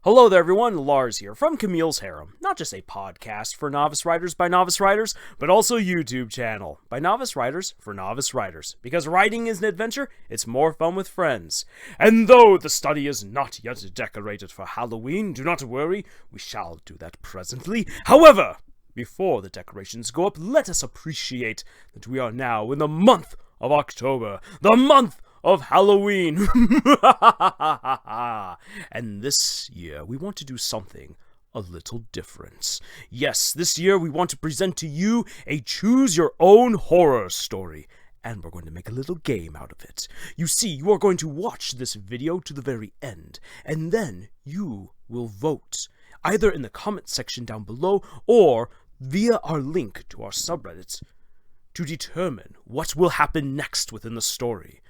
Hello there everyone, Lars here from Camille's Harem. Not just a podcast for novice writers by novice writers, but also a YouTube channel by novice writers for novice writers. Because writing is an adventure, it's more fun with friends. And though the study is not yet decorated for Halloween, do not worry, we shall do that presently. However, before the decorations go up, let us appreciate that we are now in the month of October, the month of Halloween. And this year we want to do something a little different. Yes, this year we want to present to you a choose your own horror story. And we're going to make a little game out of it. You see, you are going to watch this video to the very end, and then you will vote, either in the comment section down below or via our link to our subreddit, to determine what will happen next within the story.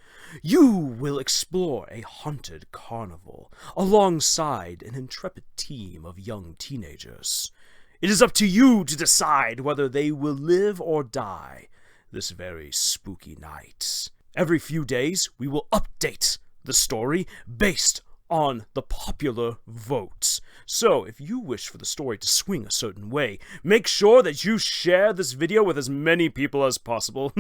You will explore a haunted carnival alongside an intrepid team of young teenagers. It is up to you to decide whether they will live or die this very spooky night. Every few days, we will update the story based on the popular votes. So, if you wish for the story to swing a certain way, make sure that you share this video with as many people as possible,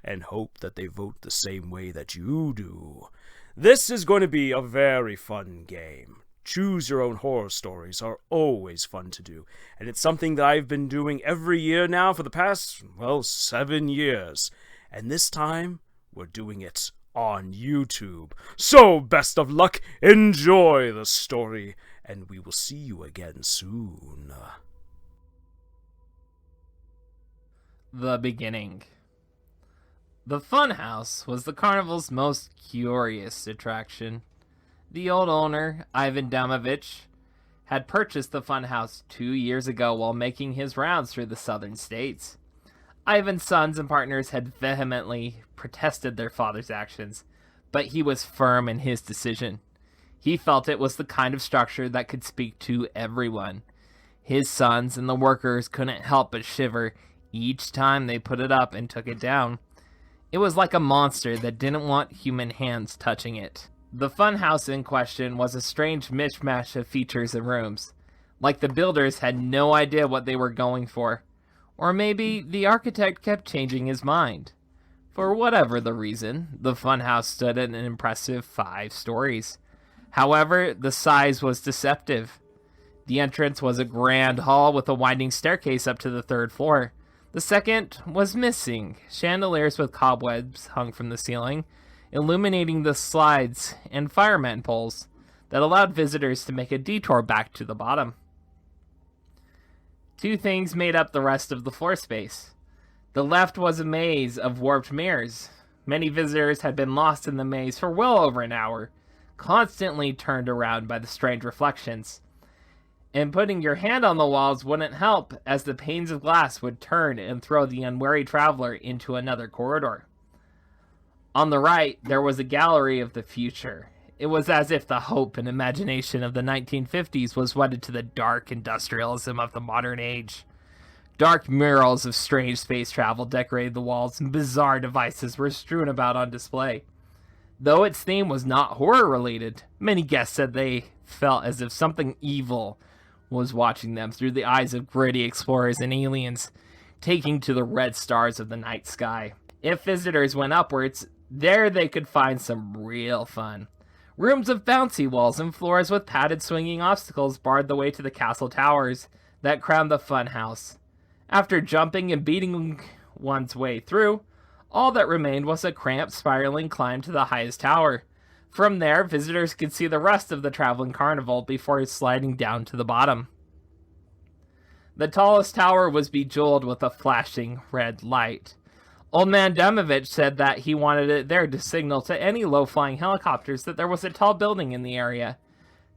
and hope that they vote the same way that you do. This is going to be a very fun game. Choose your own horror stories are always fun to do, and it's something that I've been doing every year now for the past, 7 years. And this time, we're doing it on YouTube. So, best of luck, enjoy the story, and we will see you again soon. The beginning. The funhouse was the carnival's most curious attraction. The old owner, Ivan Damovich, had purchased the funhouse 2 years ago while making his rounds through the southern states. Ivan's sons and partners had vehemently protested their father's actions, but he was firm in his decision. He felt it was the kind of structure that could speak to everyone. His sons and the workers couldn't help but shiver each time they put it up and took it down. It was like a monster that didn't want human hands touching it. The funhouse in question was a strange mishmash of features and rooms. Like the builders had no idea what they were going for. Or maybe the architect kept changing his mind. For whatever the reason, the funhouse stood at an impressive 5 stories. However, the size was deceptive. The entrance was a grand hall with a winding staircase up to the 3rd floor. The second was missing, chandeliers with cobwebs hung from the ceiling, illuminating the slides and fireman poles that allowed visitors to make a detour back to the bottom. 2 things made up the rest of the floor space. The left was a maze of warped mirrors. Many visitors had been lost in the maze for well over an hour, constantly turned around by the strange reflections. And putting your hand on the walls wouldn't help, as the panes of glass would turn and throw the unwary traveler into another corridor. On the right, there was a gallery of the future. It was as if the hope and imagination of the 1950s was wedded to the dark industrialism of the modern age. Dark murals of strange space travel decorated the walls, and bizarre devices were strewn about on display. Though its theme was not horror-related, many guests said they felt as if something evil was watching them through the eyes of gritty explorers and aliens, taking to the red stars of the night sky. If visitors went upwards, there they could find some real fun. Rooms of bouncy walls and floors with padded swinging obstacles barred the way to the castle towers that crowned the fun house. After jumping and beating one's way through, all that remained was a cramped, spiraling climb to the highest tower. From there, visitors could see the rest of the traveling carnival before sliding down to the bottom. The tallest tower was bejeweled with a flashing red light. Old Man Demovich said that he wanted it there to signal to any low-flying helicopters that there was a tall building in the area.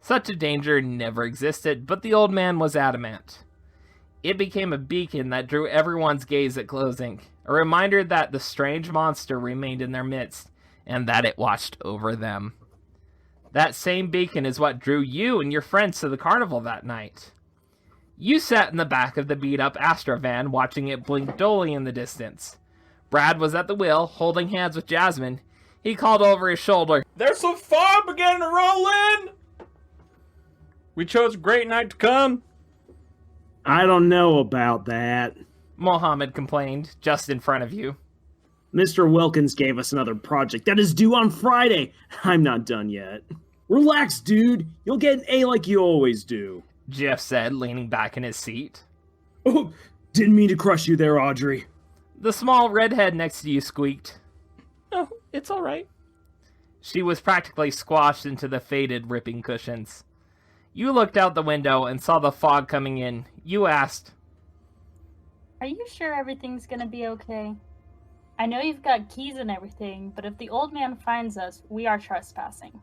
Such a danger never existed, but the old man was adamant. It became a beacon that drew everyone's gaze at closing, a reminder that the strange monster remained in their midst, and that it watched over them. That same beacon is what drew you and your friends to the carnival that night. You sat in the back of the beat-up Astra van, watching it blink dully in the distance. Brad was at the wheel, holding hands with Jasmine. He called over his shoulder, "There's some fun beginning to roll in!" We chose a great night to come. I don't know about that. Mohammed complained, just in front of you. Mr. Wilkins gave us another project that is due on Friday. I'm not done yet. Relax, dude. You'll get an A like you always do. Jeff said, leaning back in his seat. Oh, didn't mean to crush you there, Audrey. The small redhead next to you squeaked. Oh, it's all right. She was practically squashed into the faded, ripping cushions. You looked out the window and saw the fog coming in. You asked, Are you sure everything's gonna be okay? I know you've got keys and everything, but if the old man finds us, we are trespassing.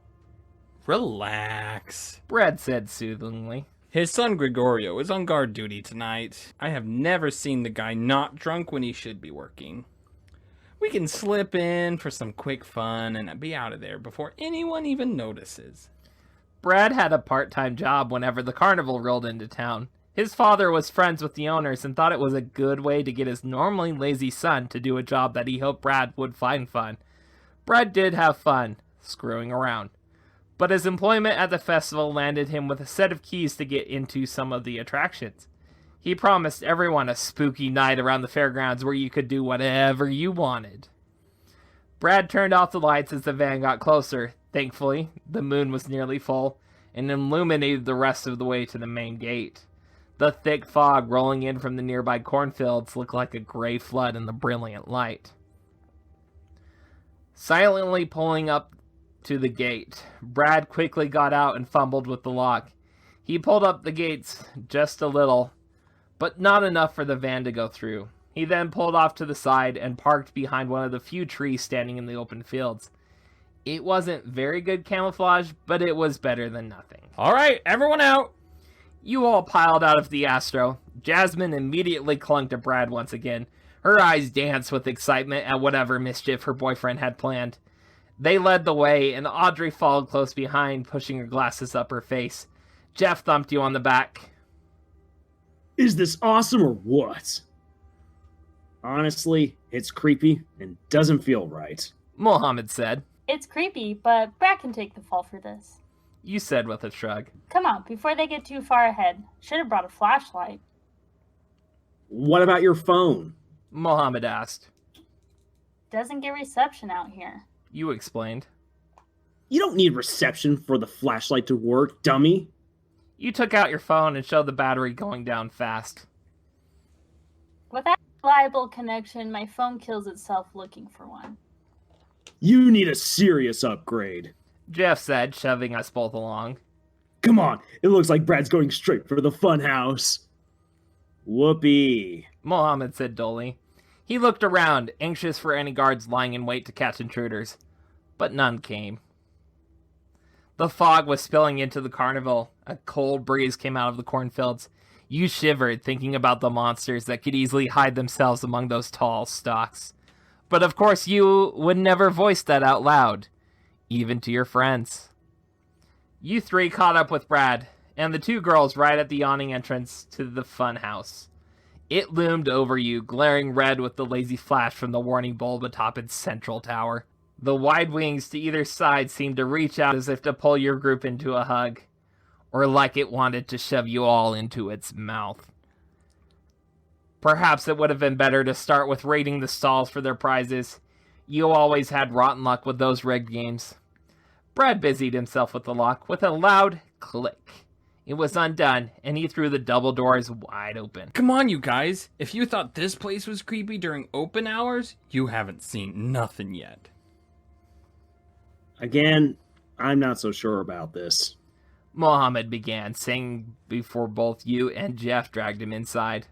Relax. Brad said soothingly. His son Gregorio is on guard duty tonight. I have never seen the guy not drunk when he should be working. We can slip in for some quick fun and be out of there before anyone even notices. Brad had a part-time job whenever the carnival rolled into town. His father was friends with the owners and thought it was a good way to get his normally lazy son to do a job that he hoped Brad would find fun. Brad did have fun, screwing around. But his employment at the festival landed him with a set of keys to get into some of the attractions. He promised everyone a spooky night around the fairgrounds where you could do whatever you wanted. Brad turned off the lights as the van got closer. Thankfully, the moon was nearly full and illuminated the rest of the way to the main gate. The thick fog rolling in from the nearby cornfields looked like a gray flood in the brilliant light. Silently pulling up to the gate, Brad quickly got out and fumbled with the lock. He pulled up the gates just a little, but not enough for the van to go through. He then pulled off to the side and parked behind one of the few trees standing in the open fields. It wasn't very good camouflage, but it was better than nothing. All right, everyone out. You all piled out of the Astro. Jasmine immediately clung to Brad once again. Her eyes danced with excitement at whatever mischief her boyfriend had planned. They led the way, and Audrey followed close behind, pushing her glasses up her face. Jeff thumped you on the back. Is this awesome or what? Honestly, it's creepy and doesn't feel right. Mohammed said. It's creepy, but Brad can take the fall for this. You said with a shrug. Come on, before they get too far ahead. Should have brought a flashlight. What about your phone? Mohammed asked. Doesn't get reception out here. You explained. You don't need reception for the flashlight to work, dummy. You took out your phone and showed the battery going down fast. Without a reliable connection, my phone kills itself looking for one. You need a serious upgrade. Jeff said, shoving us both along. Come on, it looks like Brad's going straight for the funhouse. Whoopee. Mohammed said dully. He looked around, anxious for any guards lying in wait to catch intruders. But none came. The fog was spilling into the carnival. A cold breeze came out of the cornfields. You shivered, thinking about the monsters that could easily hide themselves among those tall stalks. But of course you would never voice that out loud, even to your friends. You three caught up with Brad, and the two girls right at the yawning entrance to the fun house. It loomed over you, glaring red with the lazy flash from the warning bulb atop its central tower. The wide wings to either side seemed to reach out as if to pull your group into a hug, or like it wanted to shove you all into its mouth. Perhaps it would have been better to start with raiding the stalls for their prizes. You always had rotten luck with those rigged games. Brad busied himself with the lock with a loud click. It was undone, and he threw the double doors wide open. Come on, you guys. If you thought this place was creepy during open hours, you haven't seen nothing yet. Again, I'm not so sure about this. Mohammed began, saying before both you and Jeff dragged him inside.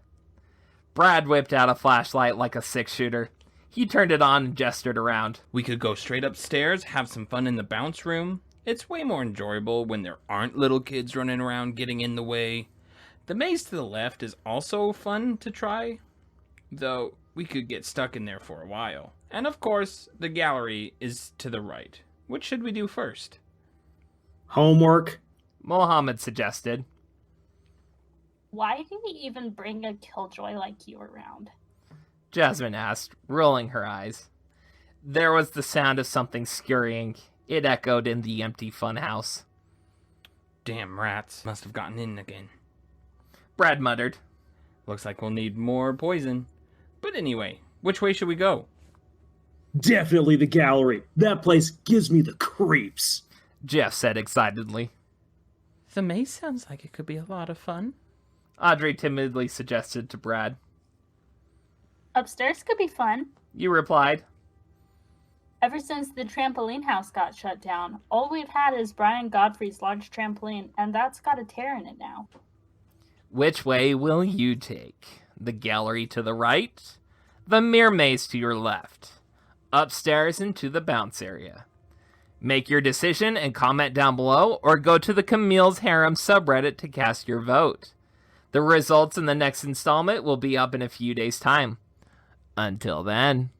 Brad whipped out a flashlight like a six-shooter. He turned it on and gestured around. We could go straight upstairs, have some fun in the bounce room. It's way more enjoyable when there aren't little kids running around getting in the way. The maze to the left is also fun to try, though we could get stuck in there for a while. And of course, the gallery is to the right. Which should we do first? Homework? Mohammed suggested. Why do we even bring a killjoy like you around? Jasmine asked, rolling her eyes. There was the sound of something scurrying. It echoed in the empty funhouse. Damn rats. Must have gotten in again. Brad muttered. Looks like we'll need more poison. But anyway, which way should we go? Definitely the gallery. That place gives me the creeps. Jeff said excitedly. The maze sounds like it could be a lot of fun. Audrey timidly suggested to Brad. Upstairs could be fun. You replied. Ever since the trampoline house got shut down, all we've had is Brian Godfrey's large trampoline, and that's got a tear in it now. Which way will you take? The gallery to the right? The mirror maze to your left? Upstairs into the bounce area? Make your decision and comment down below, or go to the Camille's Harem subreddit to cast your vote. The results in the next installment will be up in a few days' time. Until then.